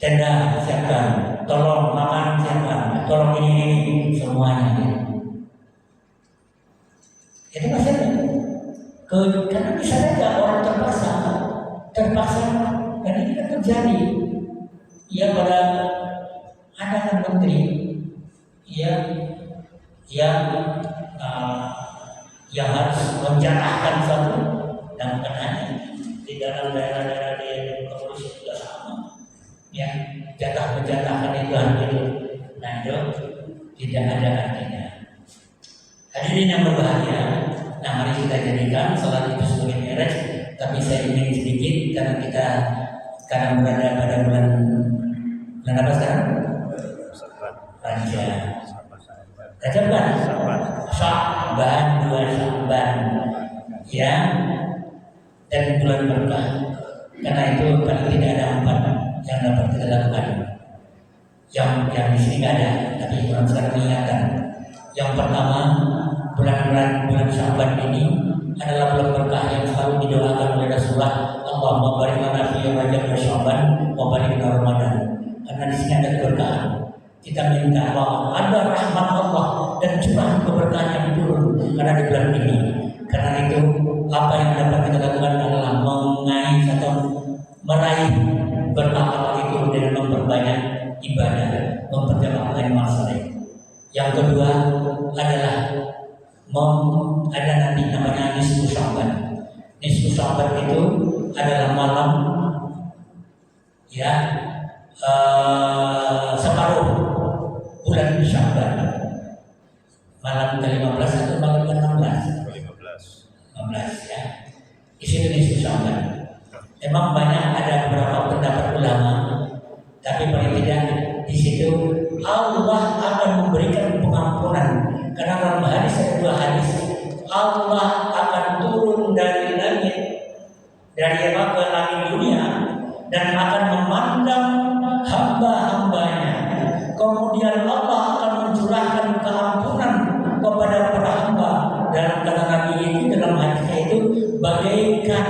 tenda siapkan, tolong makan siapkan, tolong ini semuanya. Itu maksudnya, karena bisa saja orang terpaksa, dan ini kan terjadi. Ya pada ada kan menteri, yang harus menjatahkan satu dan bukan hanya di dalam daerah-daerah di kepolisian juga sama. Ya, jatah menjatahkan itu hadir. Nah itu tidak ada artinya. Hadirin yang berbahagia, nah mari kita jadikan salat itu sebagai merek. Tapi saya ingin sedikit karena berada pada bulan apa sekarang? Rajab kan? Sya'ban, 2 Sya'ban, ya, dan bulan berkah. Karena itu paling tidak ada 4 yang dapat kita lakukan. Yang di sini nggak ada, tapi orang sekarang mengingatkan. Yang pertama, bulan Sya'ban ini adalah bulan berkah yang selalu didoakan oleh Rasulullah. Allahumma barik lana fi Rajab wa Sya'ban wa barik lana Ramadan. Karena di sini ada keberkahan. Kita minta Allah ada rahmat Allah dan curah keberkahan yang turun karena di bulan ini. Karena itu apa yang dapat kita lakukan adalah mengais atau meraih berkah Allah itu dengan memperbanyak ibadah, memperjamaah amal saleh. Yang kedua adalah ada nanti namanya nisfu Sya'ban. Nisfu Sya'ban itu adalah malam separuh bulan Sya'ban, malam ke-15 atau malam ke-16? 15 ya. Di situ nisfu Sya'ban. Memang banyak ada beberapa pendapat ulama, tapi paling tidak di situ Allah akan memberikan pengampunan. Karena dalam hadis ada 2 hadis, Allah akan turun dari langit, dari ke langit dunia dan akan memandang hamba-hambanya. Kemudian Allah akan mencurahkan keampunan kepada para hamba. Dalam kata Nabi itu dalam hadisnya itu bagaikan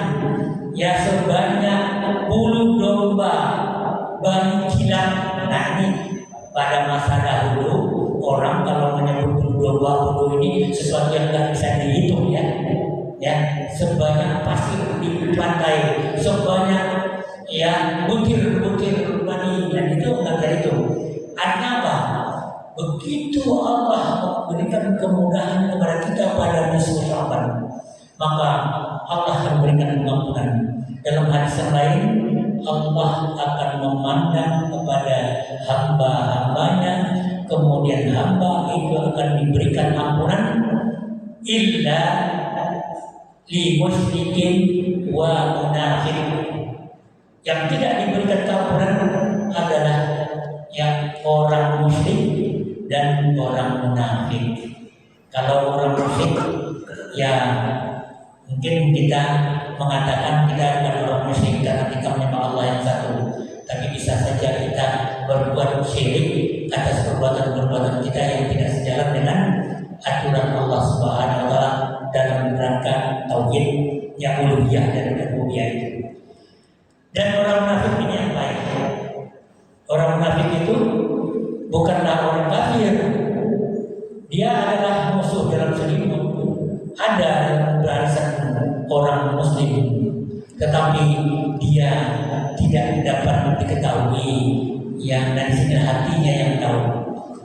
sebanyak bulu domba bani kilat. Nah ini pada masa dahulu orang kalau menyebut bulu domba, bulu ini sesuatu yang tidak bisa dihitung ya sebanyak pasir di pantai, sebanyak butir-butir mani, dan itu enggak dari itu. Artinya apa? Begitu Allah memberikan kemudahan kepada kita pada nisfu Sya'ban, maka Allah akan memberikan pengampunan. Dalam hadis yang lain, Allah akan memandang kepada hamba-hambanya, kemudian hamba itu akan diberikan ampunan illa li musyrikin wa munafiq. Yang tidak diberikan ampunan adalah yang orang musyrik dan orang munafik. Kalau orang musyrik mungkin kita mengatakan kita bukan orang musyrik karena kita menyembah Allah yang satu, tapi bisa saja kita berbuat syirik atas perbuatan-perbuatan kita yang tidak sejalan dengan aturan Allah Subhanahu wa taala dalam rangka tauhid yang uluhiyah dan rububiyah itu. Dan orang munafik ini yang baik. Orang munafik itu bukanlah orang kafir. Dia adalah musuh dalam selimut. Ada barisan orang muslim, tetapi dia tidak dapat diketahui dan di sini hatinya yang tahu.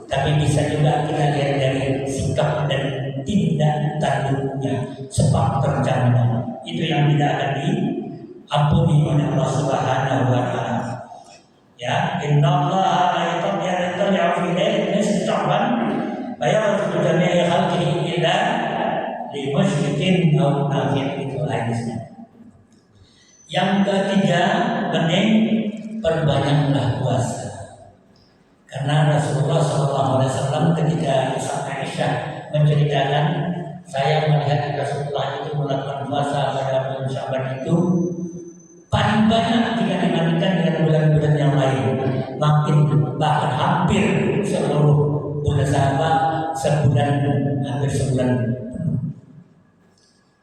Tapi bisa juga kita lihat dari sikap dan tindak tanduknya, sebab terjamah. Itu yang tidak akan diampuni oleh Allah Subhanahu wa taala. Ya, innallaha la yatayyaru musyrikin atau kafir, itu hadisnya. Yang ketiga, penting perbanyaklah puasa. Karena Rasulullah SAW ketika Aisyah menceritakan, saya melihat Rasulullah itu melakukan puasa pada bulan Sya'ban itu paling banyak jika dibandingkan dengan bulan-bulan yang lain. Makin bahkan hampir seluruh bulan Sya'ban hampir sebulan.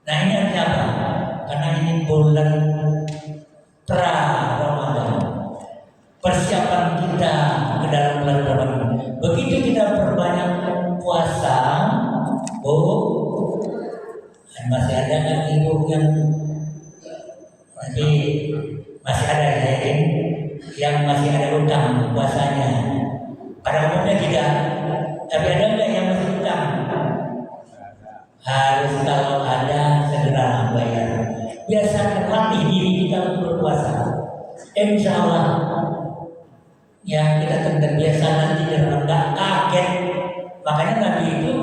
Nah ini artinya apa? Karena ini bulan pra Ramadan, persiapan kita ke dalam bulan Ramadan. Begitu kita perbanyak puasa, masih ada kan ibu yang masih ada yang masih ada utang puasanya. Pada umumnya tidak, tapi ada nggak yang masih utang? Harus, kalau ada segera bayar. Biasakan hati diri kita untuk berpuasa. Insya Allah ya kita terbiasa nanti dan enggak kaget. Makanya Nabi itu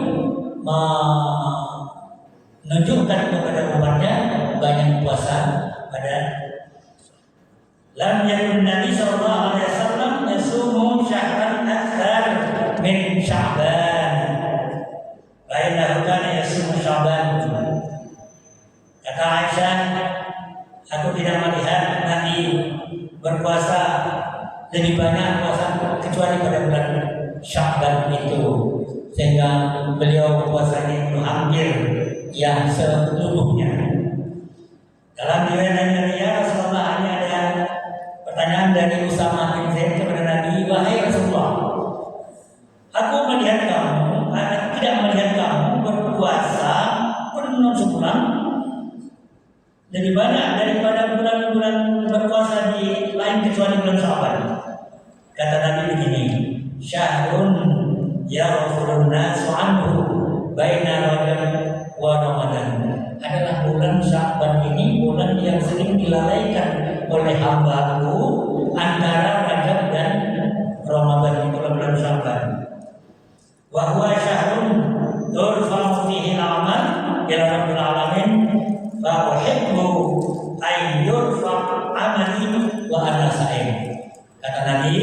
menunjukkan kepada umatnya banyak puasa pada lam yakun Nabi sallallahu alaihi wasallam yasumu syahran akthar min Sya'ban. Bainahu kana yasumu Sya'ban. Kata Aisyah, aku tidak melihat Nabi berpuasa lebih banyak puasa kecuali pada bulan Sya'ban itu, sehingga beliau puasanya itu hampir yang seluruhnya. Dalam riwayat Nabi Rasulullah ini ada pertanyaan dari Usamah bin Zaid kepada Nabi, wahai Rasulullah, aku tidak melihat kamu berpuasa penuh sebulan lebih banyak daripada bulan-bulan berpuasa di lain kecuali bulan Sya'ban. Kata Nabi begini, syahrun yaghfurun nasu anhu baina Rajab wa Ramadan. Adalah bulan Sya'ban ini bulan yang sering dilalaikan oleh hamba-Ku antara Rajab dan Ramadan, itu bulan Sya'ban. Wa huwa syahrun turfa'u fihi al-amal ila rabbil alamin fa uhibbu ay yurfa' amali wa ana sa'im. Kata Nabi,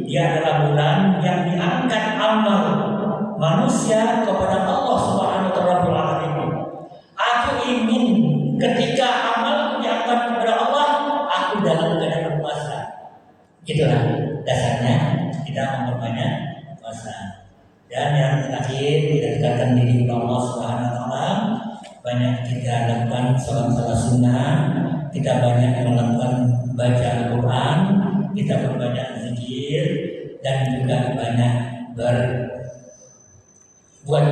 dia adalah bulan yang diangkat amal manusia kepada Allah Subhanahu wa taala. Aku ingin ketika amal diangkat kepada Allah, aku dalam keadaan puasa. Itulah dasarnya kita memperbanyak puasa. Dan yang terakhir, kita dekatkan diri kepada Allah Subhanahu wa taala. Banyak kita lakukan salat sunnah, kita banyak melakukan baca Al-Quran, kita berbanyak zikir, dan juga banyak berbuat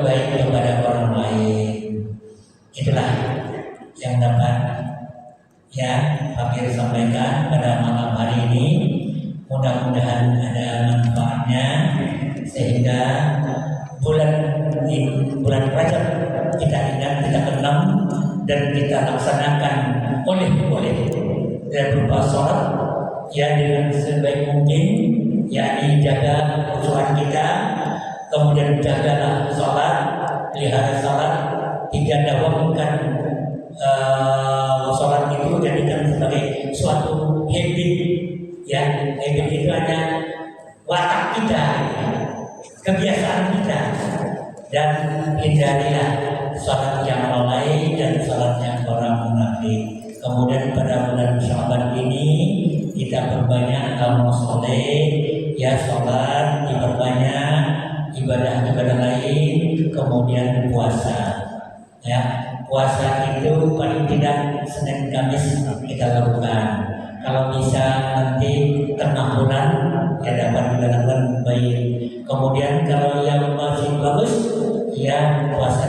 baik kepada orang lain. Itulah yang dapat kami sampaikan pada malam hari ini. Mudah-mudahan ada manfaatnya sehingga bulan Rajab kita ingat, kita kenang, dan kita laksanakan oleh dan berupa sholat dengan sebaik mungkin, yakni jaga khusyuan kita, kemudian jagalah sholat, pelihara sholat, tidak dawamkan sholat itu jadikan sebagai suatu habit. Habit itu hanya watak kita, kebiasaan kita, dan hindarilah sholat yang lalai dan sholat yang orang munafik. Kemudian pada bulan Sya'ban ini kita perbanyak amal soleh, sholat diperbanyak, ibadah lain, kemudian puasa. Puasa itu paling tidak Senin Kamis kita lakukan. Kalau bisa nanti tengah bulan dapat dilakukan baik. Kemudian kalau yang masih bagus puasa